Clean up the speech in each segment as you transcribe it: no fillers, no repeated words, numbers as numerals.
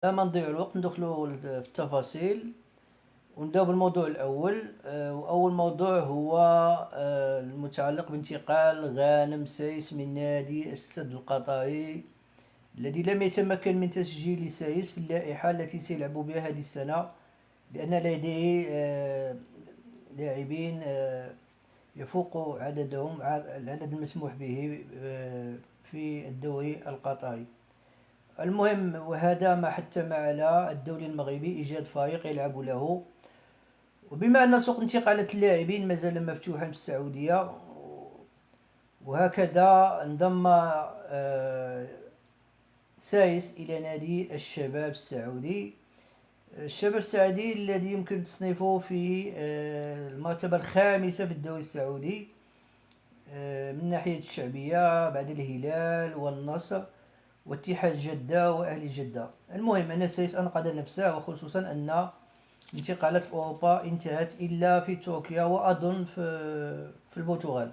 لا ما نضيع الوقت ندخلوا في التفاصيل ونبداو بالموضوع الأول. وأول موضوع هو المتعلق بانتقال غانم سايس من نادي السد القطري الذي لم يتمكن من تسجيل سايس في اللائحة التي سيلعب بها هذه السنة، لأن لديه لاعبين يفوق عددهم العدد المسموح به في الدوري القطري. المهم، وهذا ما حتم على الدولي المغربي إيجاد فريق يلعب له. وبما أن سوق انتقالات اللاعبين ما زال مفتوحا في السعودية، وهكذا انضم سايس إلى نادي الشباب السعودي. الشباب السعودي الذي يمكن تصنيفه في المرتبة الخامسة في الدوري السعودي من ناحية الشعبية بعد الهلال والنصر واتحاد جدة وأهلي جدة. المهم أن سايس أنقذ نفسه، وخصوصا أن الانتقالات في أوروبا انتهت إلا في تركيا وأظن في البرتغال.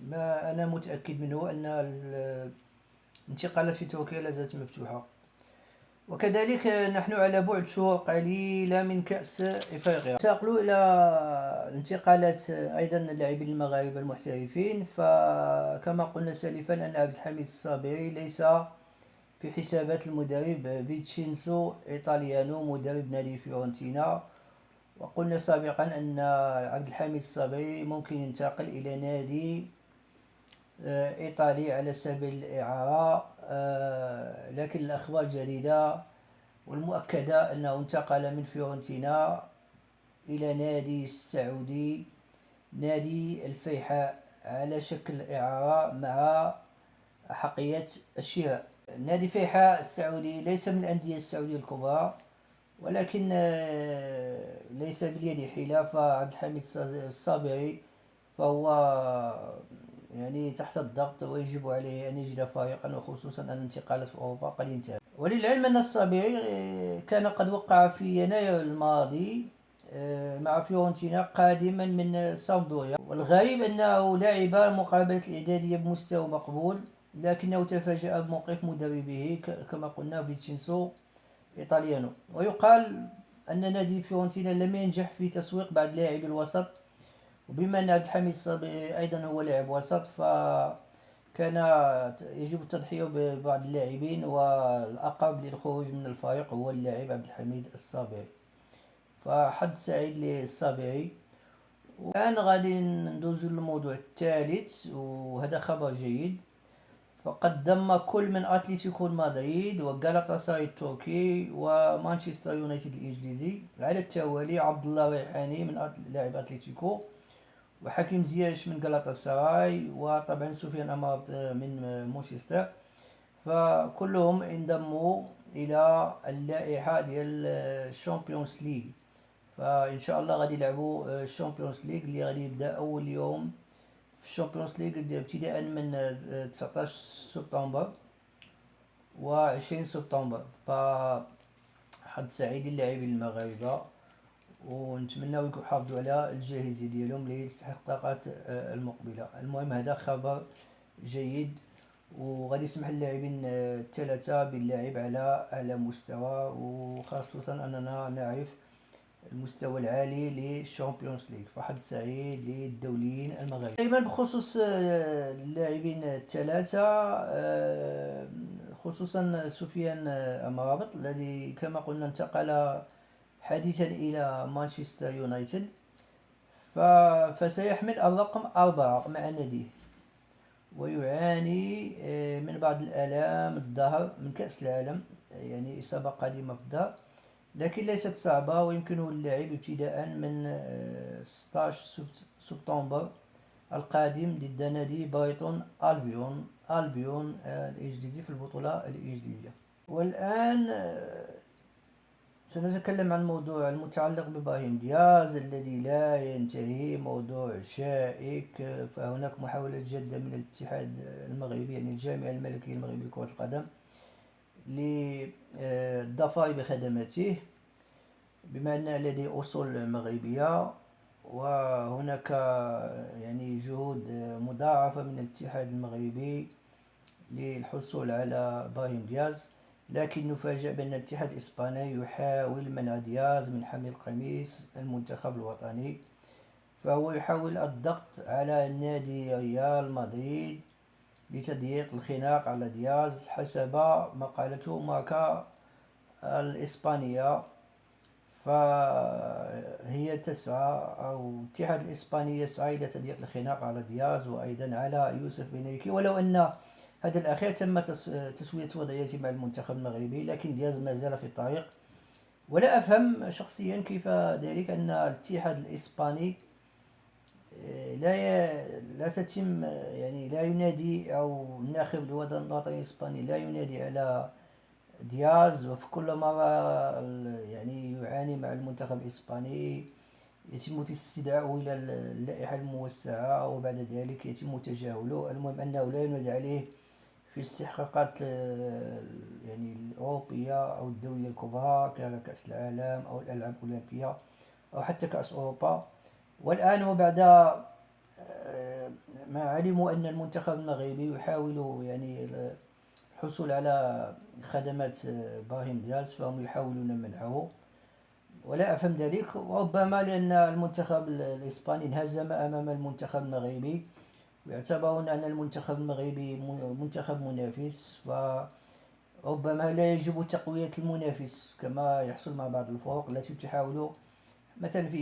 ما أنا متأكد منه أن الانتقالات في تركيا لا زالت مفتوحة. وكذلك نحن على بعد شهور قليلة من كأس إفريقيا. انتقلوا إلى الانتقالات أيضا اللاعبين المغاربة المحترفين، فكما قلنا سالفا أن عبد الحميد الصابري ليس في حسابات المدرب فيتشينسو إيطاليانو مدرب نادي فيورنتينا. وقلنا سابقا أن عبد الحميد الصابري ممكن ينتقل إلى نادي إيطالي على سبيل الإعارة، لكن الأخبار الجديدة والمؤكدة أنه انتقل من فيورنتينا إلى نادي السعودي نادي الفيحاء على شكل إعارة مع أحقية الشراء. نادي فيحاء السعودي ليس من الأندية السعودية الكبرى، ولكن ليس باليد حيلة، فعبد الحميد الصابري فهو يعني تحت الضغط ويجب عليه أن يجد فريقا، وخصوصا أن الانتقالات في أوروبا قد انتهت. وللعلم أن الصابري كان قد وقع في يناير الماضي مع فيورنتينا قادما من سامدوريا، والغريب أنه لعب مقابلة الإعدادية بمستوى مقبول، لكنه تفاجأ بموقف مدربه كما قلنا فيتشينسو إيطاليانو. ويقال أن نادي فيورنتينا لم ينجح في تسويق بعض لاعبي الوسط، وبما أن عبد الحميد الصابري أيضا هو لاعب وسط فكان يجب التضحية ببعض اللاعبين، والأقرب للخروج من الفريق هو اللاعب عبد الحميد الصابري. فحد سعيد للصابري. والآن غادي ندوزو للموضوع الثالث، وهذا خبر جيد. فقد ضم كل من أتلتيكو مدريد وغالاتا التركي ومانشستر يونايتد الإنجليزي على التوالي عبد الله ريحاني من لاعب أتلتيكو، وحكيم زياش من غالاتا وطبعا سفيان أمرابط من مانشستر. فكلهم انضموا إلى اللائحة ديال الشامبيونز ليغ. فإن شاء الله غادي يلعبوا الشامبيونز ليغ اللي غادي يبدأ أول يوم في الشامبيونز ليغ ابتداء من 19 سبتمبر و20 سبتمبر. فحد سعيد للاعبين المغاربة، ونتمنى يحافظوا على الجاهزية ديالهم للاستحقاقات المقبلة. المهم هذا خبر جيد، وغادي يسمح للاعبين الثلاثة باللعب على أعلى مستوى، وخصوصا أننا نعرف المستوى العالي للشامبيونز ليغ. فحد سعيد للدوليين المغاربة. أيضا بخصوص اللاعبين الثلاثة، خصوصا سفيان أمرابط الذي كما قلنا انتقل حديثا إلى مانشستر يونايتد، فسيحمل الرقم 4 مع ناديه، ويعاني من بعض الآلام الظهر من كأس العالم، يعني إصابة قادمة في الظهر لكن ليست صعبة، ويمكنه اللعب ابتداء من 16 سبتمبر القادم ضد نادي برايتون ألبيون الإنجليزي في البطولة الإنجليزية. والآن سنتكلم عن الموضوع المتعلق بإبراهيم دياز الذي لا ينتهي، موضوع شائك. فهناك محاولة جادة من الاتحاد المغربي، يعني الجامعة الملكية المغربية لكرة القدم، للظفر بخدماته بما أن لديه أصول مغربية. وهناك يعني جهود مضاعفة من الاتحاد المغربي للحصول على إبراهيم دياز، لكن نفاجأ بأن الاتحاد الإسباني يحاول منع دياز من حمل قميص المنتخب الوطني، فهو يحاول الضغط على نادي ريال مدريد لتضييق الخناق على دياز حسب ما قالته ماركا الإسبانية. فهي تسعى أو الاتحاد الإسباني يسعى إلى تضييق الخناق على دياز وأيضا على يوسف بنيكي، ولو أن هذا الأخير تم تسوية وضعيته مع المنتخب المغربي، لكن دياز ما زال في الطريق. ولا أفهم شخصيا كيف ذلك أن الاتحاد الإسباني لا تتم يعني لا ينادي، أو الناخب الوطني الإسباني لا ينادي على دياز، وفي كل مرة يعني يعاني مع المنتخب الإسباني يتم استدعاؤه إلى اللائحة الموسعة وبعد ذلك يتم تجاهله. المهم أنه لا ينادي عليه في الاستحقاقات يعني الأوروبية أو الدولية الكبرى ككأس العالم أو الألعاب الأولمبية أو حتى كأس أوروبا. والآن وبعد ما علموا أن المنتخب المغربي يحاول يعني الحصول على خدمات براهيم دياز، فهم يحاولون منعه. ولا أفهم ذلك، وربما لأن المنتخب الإسباني انهزم أمام المنتخب المغربي ويعتبرون أن المنتخب المغربي منتخب منافس، فربما لا يجب تقوية المنافس كما يحصل مع بعض الفرق التي تحاول. مثلا في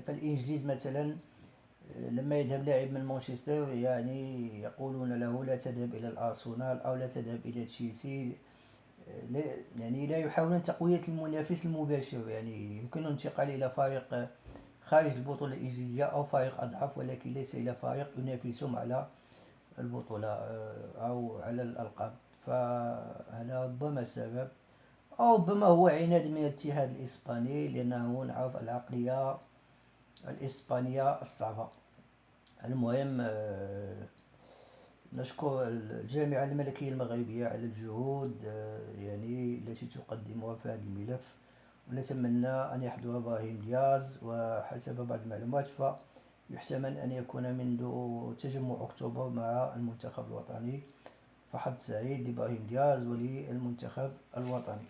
الإنجليز مثلا لما يذهب لاعب من مانشستر يعني يقولون له لا تذهب إلى الأرسنال أو لا تذهب إلى تشيلسي، يعني لا يحاولون تقوية المنافس المباشر، يعني يمكن الانتقال إلى فريق خارج البطولة الإنجليزية أو فريق أضعف، ولكن ليس إلى فريق ينافسهم على البطولة أو على الألقاب. فهذا ربما السبب، أو ربما هو عناد من الاتحاد الإسباني، لأنه نعرف العقلية الإسبانية الصعبة. المهم نشكر الجامعة الملكية المغربية على الجهود يعني التي تقدمها في هذا الملف، ونتمنى أن يحضر إبراهيم دياز، وحسب بعض المعلومات فيحتمل أن يكون منذ تجمع أكتوبر مع المنتخب الوطني. فحظ سعيد لإبراهيم دياز وللمنتخب الوطني.